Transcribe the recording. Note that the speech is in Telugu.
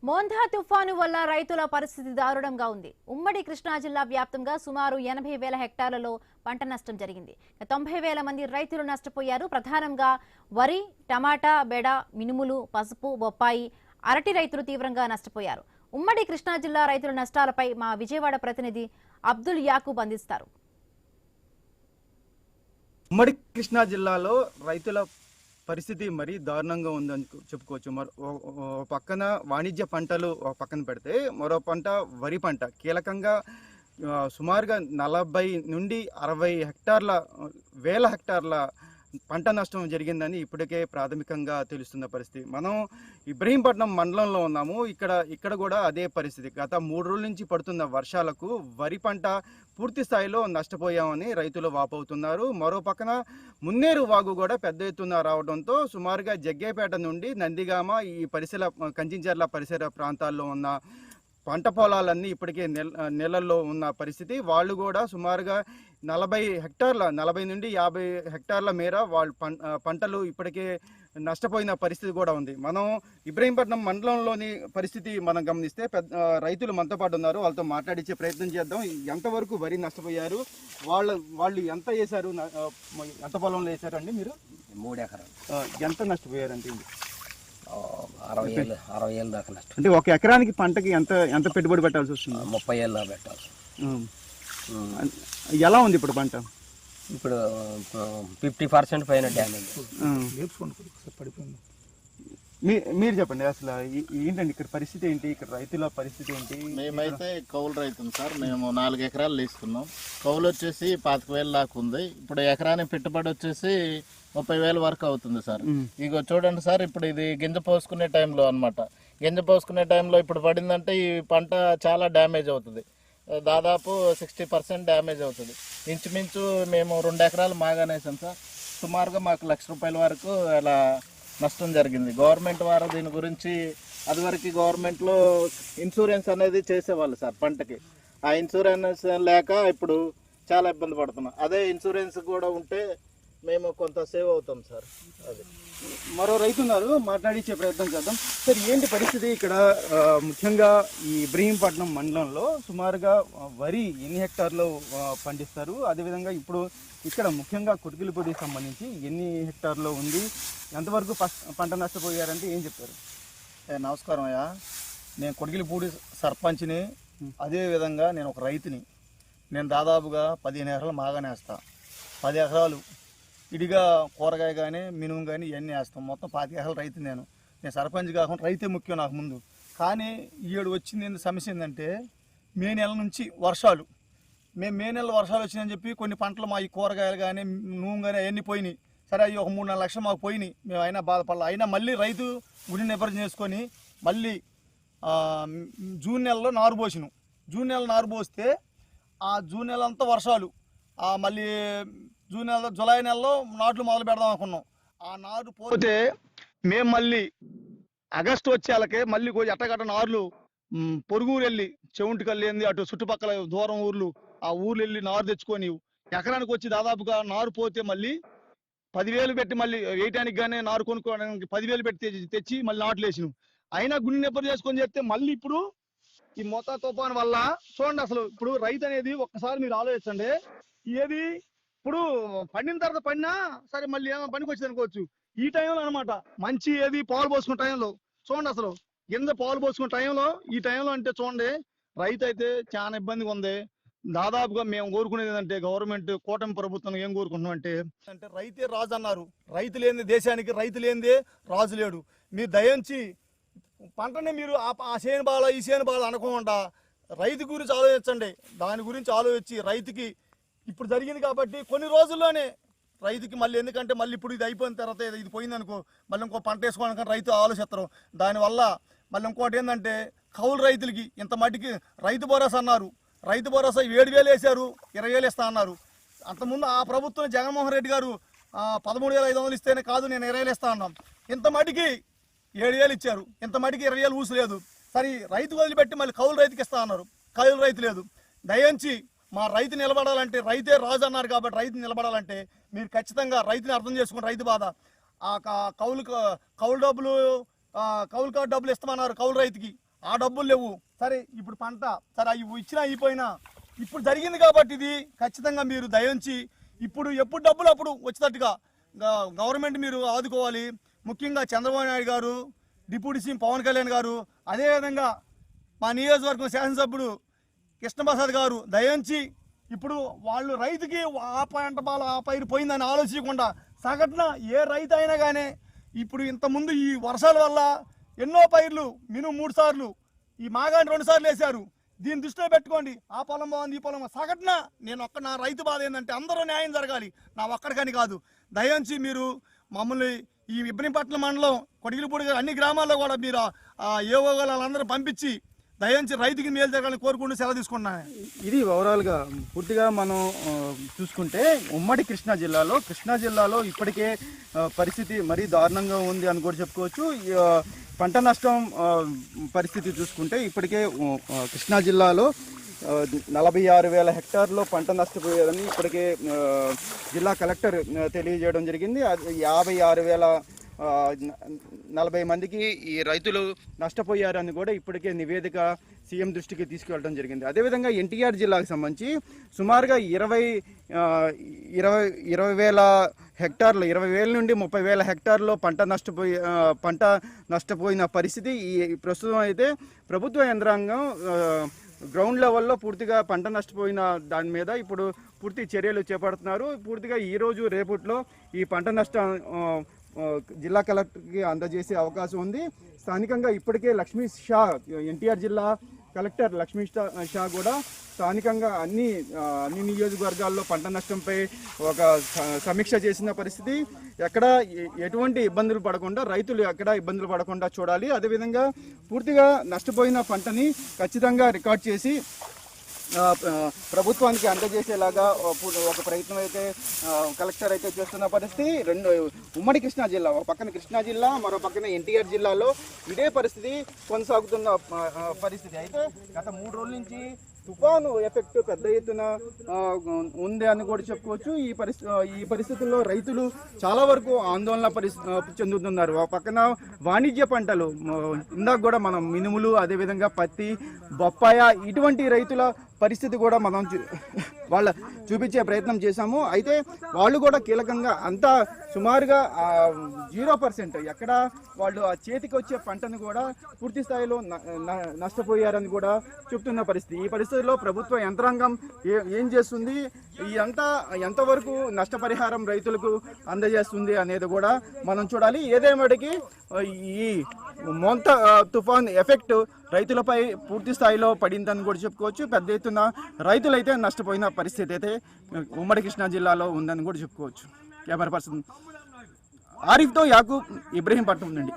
మోందా తుఫాను వల్ల రైతుల పరిస్థితి దారుణంగా ఉంది. ఉమ్మడి కృష్ణా జిల్లా వ్యాప్తంగా సుమారు 80,000 హెక్టార్లలో పంట నష్టం జరిగింది. 90,000 మంది రైతులు నష్టపోయారు. ప్రధానంగా వరి, టమాటా, బెడ, మినుములు, పసుపు, బొప్పాయి, అరటి రైతులు తీవ్రంగా నష్టపోయారు. ఉమ్మడి కృష్ణా జిల్లా రైతుల నష్టాలపై మా విజయవాడ ప్రతినిధి అబ్దుల్ యాకూబ్ అందిస్తారు. ఉమ్మడి కృష్ణా జిల్లాలో రైతుల పరిస్థితి మరీ దారుణంగా ఉందని చెప్పుకోవచ్చు. పక్కన వాణిజ్య పంటలు ఒక పక్కన పెడితే మరో పంట వరి పంట కీలకంగా సుమారుగా 40 నుండి 60 హెక్టార్ల వేల హెక్టార్ల పంట నష్టం జరిగిందని ఇప్పటికే ప్రాథమికంగా తెలుస్తున్న పరిస్థితి. మనం ఇబ్రహీంపట్నం మండలంలో ఉన్నాము. ఇక్కడ కూడా అదే పరిస్థితి. గత 3 రోజుల నుంచి పడుతున్న వర్షాలకు వరి పంట పూర్తి స్థాయిలో నష్టపోయామని రైతులు వాపోతున్నారు. మరో పక్కన మున్నేరు వాగు కూడా పెద్ద ఎత్తున రావడంతో సుమారుగా జగ్గేపేట నుండి నందిగామ ఈ కంచించర్ల పరిసర ప్రాంతాల్లో ఉన్న పంట పొలాలన్నీ ఇప్పటికే నెలల్లో ఉన్న పరిస్థితి. వాళ్ళు కూడా సుమారుగా 40 నుండి 50 హెక్టార్ల మేర వాళ్ళు పంటలు ఇప్పటికే నష్టపోయిన పరిస్థితి కూడా ఉంది. మనం ఇబ్రహీంపట్నం మండలంలోని పరిస్థితి మనం గమనిస్తే రైతులు మనతో పాటు ఉన్నారు. వాళ్ళతో మాట్లాడించే ప్రయత్నం చేద్దాం. ఎంతవరకు వరి నష్టపోయారు, వాళ్ళు ఎంత వేశారు, ఎంత పొలంలో వేశారండి మీరు? 3 ఎకరాలు. ఎంత నష్టపోయారంటే 60,000 దాకా నష్టం. అంటే ఒక ఎకరానికి పంటకి ఎంత పెట్టుబడి పెట్టాల్సి వస్తుంది? 30,000 పెట్టాలి. ఎలా ఉంది ఇప్పుడు పంట? ఇప్పుడు 50% పైన డ్యామేజ్. మీరు చెప్పండి, అసలు ఏంటండి ఇక్కడ పరిస్థితి ఏంటి? ఇక్కడ రైతుల పరిస్థితి ఏంటి? మేమైతే కౌలు రైతుం సార్. మేము 4 ఎకరాలు తీసుకున్నాం. కౌలు వచ్చేసి 25,000 దాకా ఉంది. ఇప్పుడు ఎకరానికి పెట్టుబడి వచ్చేసి 30,000 వరకు అవుతుంది సార్. ఇగో చూడండి సార్, ఇప్పుడు ఇది గింజ పోసుకునే టైంలో అనమాట. గింజ పోసుకునే టైంలో ఇప్పుడు పడిందంటే ఈ పంట చాలా డ్యామేజ్ అవుతుంది. దాదాపు 60% డ్యామేజ్ అవుతుంది. ఇంచుమించు మేము 2 ఎకరాలు మాగానేసాం సార్. సుమారుగా మాకు ₹1,00,000 వరకు అలా నష్టం జరిగింది. గవర్నమెంట్ వారు దీని గురించి అదివరకు గవర్నమెంట్లో ఇన్సూరెన్స్ అనేది చేసేవాళ్ళు సార్ పంటకి. ఆ ఇన్సూరెన్స్ లేక ఇప్పుడు చాలా ఇబ్బంది పడుతున్నాం. అదే ఇన్సూరెన్స్ కూడా ఉంటే మేము కొంత సేవ్ అవుతాం సార్. అది మరో రైతు ఉన్నారు, మాట్లాడించే ప్రయత్నం చేద్దాం. సార్, ఏంటి పరిస్థితి ఇక్కడ? ముఖ్యంగా ఈ ఇబ్రహీంపట్నం మండలంలో సుమారుగా వరి ఎన్ని హెక్టార్లు పండిస్తారు? అదేవిధంగా ఇప్పుడు ఇక్కడ ముఖ్యంగా కొటికిలిపూడికి సంబంధించి ఎన్ని హెక్టార్లు ఉంది? ఎంతవరకు పంట నష్టపోయారంటే ఏం చెప్తారు? నమస్కారం అయ్యా. నేను కొటికిలిపూడి సర్పంచ్ని. అదేవిధంగా నేను ఒక రైతుని. నేను దాదాపుగా 15 ఎకరాలు మాగానే వేస్తా. 10 ఎకరాలు ఇడిగా కూరగాయ కానీ మినుము కానీ ఇవన్నీ వేస్తాం. మొత్తం 25 ఎకరాల రైతు. నేను సర్పంచ్ కాకుండా రైతే ముఖ్యం నాకు ముందు. కానీ ఈడు వచ్చింది సమస్య ఏంటంటే మే నెల నుంచి వర్షాలు. మే నెల వర్షాలు వచ్చినాయని చెప్పి కొన్ని పంటలు మా ఈ కూరగాయలు కానీ నూనె కానీ అవన్నీ పోయినాయి. సరే, అవి ఒక 3-4 లక్షలు మాకు పోయినాయి. మేము అయినా బాధపడాలి. అయినా మళ్ళీ రైతు గుడి నిబరం చేసుకొని మళ్ళీ జూన్ నెలలో నారు పోసినాం. జూన్ నెల నారు పోస్తే ఆ జూన్ నెల అంతా వర్షాలు. మళ్ళీ జూన్ నెల జూలై నెలలో నాట్లు మొదలు పెడదాం అనుకున్నాం. ఆ నారు పోతే మేము మళ్ళీ ఆగస్టు వచ్చేళ్ళకే మళ్ళీ ఎట్టగట్ట నార్లు పొరుగురు వెళ్ళి చెవుంటికల్లి ఏంది అటు చుట్టుపక్కల దూరం ఊర్లు, ఆ ఊర్లు వెళ్ళి నారు తెచ్చుకొని ఎకరానికి వచ్చి దాదాపుగా నారు పోతే మళ్ళీ 10,000 పెట్టి మళ్ళీ వేయటానికి కానీ నారు కొనుక్కోవడానికి 10,000 పెట్టి తెచ్చి మళ్ళీ నాట్లు వేసినాం. అయినా గుండె నెప్పలు చేసుకొని చేస్తే మళ్ళీ ఇప్పుడు ఈ మొత్తం తుఫాను వల్ల చూడండి. అసలు ఇప్పుడు రైతు అనేది ఒక్కసారి మీరు ఆలోచించండి. ఏది ఇప్పుడు పండిన తర్వాత పడినా సరే మళ్ళీ ఏమో పనికి వచ్చి అనుకోవచ్చు. ఈ టైంలో అనమాట మంచి ఏది పాలు పోసుకున్న టైంలో చూడండి. అసలు కింద పాలు పోసుకున్న టైంలో ఈ టైంలో అంటే చూడండి, రైతు అయితే చాలా ఇబ్బందిగా ఉంది. దాదాపుగా మేము కోరుకునేది ఏంటంటే గవర్నమెంట్ కూటమి ప్రభుత్వం ఏం కోరుకుంటున్నాం అంటే రైతే రాజు అన్నారు. రైతు లేని దేశానికి, రైతు లేనిదే రాజు లేడు. మీరు దయించి పంటని మీరు ఆ చేను బాల ఈ చేను బాల అనుకోకుండా రైతు గురించి ఆలోచించండి. దాని గురించి ఆలోచించి రైతుకి ఇప్పుడు జరిగింది కాబట్టి కొన్ని రోజుల్లోనే రైతుకి మళ్ళీ, ఎందుకంటే మళ్ళీ ఇప్పుడు ఇది అయిపోయిన తర్వాత ఇది పోయిందనుకో మళ్ళీ ఇంకో పంట వేసుకోవడానికి రైతు ఆలోచిస్తారు. దానివల్ల మళ్ళీ ఇంకోటి ఏంటంటే కౌలు రైతులకి ఇంత మట్టికి రైతు భరోసా అన్నారు. రైతు భరోసా 7,000 వేశారు, 20,000 ఇస్తా అన్నారు. అంతకుముందు ఆ ప్రభుత్వం జగన్మోహన్ రెడ్డి గారు 13,500 ఇస్తేనే కాదు నేను 20,000 ఇస్తా అన్నాం. ఇంత మట్టికి 7,000 ఇచ్చారు, ఇంత మట్టికి 20,000 ఊసలేదు. సరే, రైతు వదిలిపెట్టి మళ్ళీ కౌలు రైతుకి ఇస్తా అన్నారు. కౌలు రైతు లేదు. దయించి మా రైతు నిలబడాలంటే, రైతే రాజు అన్నారు కాబట్టి రైతు నిలబడాలంటే మీరు ఖచ్చితంగా రైతుని అర్థం చేసుకుని రైతు బాధ. కౌలు కార్డు డబ్బులు ఇస్తామన్నారు కౌలు రైతుకి. ఆ డబ్బులు లేవు. సరే ఇప్పుడు పంట సరే అవి ఇచ్చినా అయిపోయినా ఇప్పుడు జరిగింది కాబట్టి ఇది ఖచ్చితంగా మీరు దయించి ఇప్పుడు ఎప్పుడు డబ్బులు అప్పుడు వచ్చేటట్టుగా గవర్నమెంట్ మీరు ఆదుకోవాలి. ముఖ్యంగా చంద్రబాబు నాయుడు గారు, డిప్యూటీ సీఎం పవన్ కళ్యాణ్ గారు, అదేవిధంగా మా నియోజకవర్గం శాసనసభ్యుడు కృష్ణప్రసాద్ గారు దయించి ఇప్పుడు వాళ్ళు రైతుకి ఆ పంట బాల ఆ పైరు పోయిందని ఆలోచించకుండా సగటున ఏ రైతు అయినా కానీ ఇప్పుడు ఇంతకుముందు ఈ వర్షాల వల్ల ఎన్నో పైర్లు మినిమం 3 సార్లు ఈ మాగాని 2 సార్లు వేశారు. దీన్ని దృష్టిలో పెట్టుకోండి. ఆ పొలం బాగుంది, ఈ పొలం సగటున నా రైతు బాధ ఏంటంటే అందరూ న్యాయం జరగాలి, నా ఒక్కడికని కాదు. దయించి మీరు మమ్మల్ని ఈ ఇబ్రహీంపట్నం మండలం కొడిగిలిపూడి అన్ని గ్రామాల్లో కూడా మీరు ఏవో వాళ్ళందరూ పంపించి దయించి రైతుకి మేలు జరగాలని కోరుకుంటూ సెలవు తీసుకుంటున్నాను. ఇది ఓవరాల్గా పూర్తిగా మనం చూసుకుంటే ఉమ్మడి కృష్ణా జిల్లాలో ఇప్పటికే పరిస్థితి మరీ దారుణంగా ఉంది అని కూడా చెప్పుకోవచ్చు. పంట నష్టం పరిస్థితి చూసుకుంటే ఇప్పటికే కృష్ణా జిల్లాలో 46,000 హెక్టార్లో పంట నష్టపోయారని ఇప్పటికే జిల్లా కలెక్టర్ తెలియజేయడం జరిగింది. 56,040 మందికి ఈ రైతులు నష్టపోయారని కూడా ఇప్పటికే నివేదిక సీఎం దృష్టికి తీసుకెళ్ళడం జరిగింది. అదేవిధంగా ఎన్టీఆర్ జిల్లాకు సంబంధించి సుమారుగా 20,000 హెక్టార్లు 20,000 నుండి 30,000 హెక్టార్లో పంట నష్టపోయిన పరిస్థితి ఈ ప్రస్తుతం అయితే ప్రభుత్వ యంత్రాంగం గ్రౌండ్ లెవెల్లో పూర్తిగా పంట నష్టపోయిన దాని మీద ఇప్పుడు పూర్తి చర్యలు చేపడుతున్నారు. పూర్తిగా ఈరోజు రేపట్లో ఈ పంట నష్టం జిల్లా కలెక్టర్కి అందజేసే అవకాశం ఉంది. స్థానికంగా ఇప్పటికే లక్ష్మీ షా ఎన్టీఆర్ జిల్లా కలెక్టర్ లక్ష్మీ షా కూడా స్థానికంగా అన్ని నియోజకవర్గాల్లో పంట నష్టంపై ఒక సమీక్ష చేసిన పరిస్థితి. ఎక్కడ ఎటువంటి ఇబ్బందులు పడకుండా రైతులు ఎక్కడ ఇబ్బందులు పడకుండా చూడాలి. అదేవిధంగా పూర్తిగా నష్టపోయిన పంటని ఖచ్చితంగా రికార్డ్ చేసి ప్రభుత్వానికి అందజేసేలాగా ఒక ప్రయత్నం అయితే కలెక్టర్ అయితే చేస్తున్న పరిస్థితి. ఉమ్మడి కృష్ణా జిల్లా ఒక పక్కన కృష్ణా జిల్లా, మరో పక్కన ఎన్టీఆర్ జిల్లాలో ఇదే పరిస్థితి కొనసాగుతున్న పరిస్థితి. అయితే గత 3 రోజుల నుంచి తుఫాను ఎఫెక్ట్ పెద్ద ఎత్తున ఉంది అని కూడా చెప్పుకోవచ్చు. ఈ పరిస్థితుల్లో రైతులు చాలా వరకు ఆందోళన చెందుతున్నారు. ఒక పక్కన వాణిజ్య పంటలు ఇందాక కూడా మనం మినుములు, అదేవిధంగా పత్తి, బొప్పాయ ఇటువంటి రైతుల పరిస్థితి కూడా మనం వాళ్ళ చూపించే ప్రయత్నం చేశాము. అయితే వాళ్ళు కూడా కీలకంగా అంతా సుమారుగా 0% ఎక్కడ వాళ్ళు ఆ చేతికి వచ్చే పంటను కూడా పూర్తి స్థాయిలో నష్టపోయారని కూడా చెప్తున్న పరిస్థితి. ఈ పరిస్థితుల్లో ప్రభుత్వ యంత్రాంగం ఏం చేస్తుంది, ఎంతవరకు నష్టపరిహారం రైతులకు అందజేస్తుంది అనేది కూడా మనం చూడాలి. ఏదేమటికి ఈ మోంత తుఫాన్ ఎఫెక్ట్ రైతులపై పూర్తి స్థాయిలో పడిందని కూడా చెప్పుకోవచ్చు. పెద్ద ఎత్తున రైతులైతే నష్టపోయిన పరిస్థితి అయితే ఉమ్మడి కృష్ణా జిల్లాలో ఉందని కూడా చెప్పుకోవచ్చు. కెమెరా పర్సన్ ఆరిఫ్తో యాకూబ్, ఇబ్రహీంపట్నం నుండి.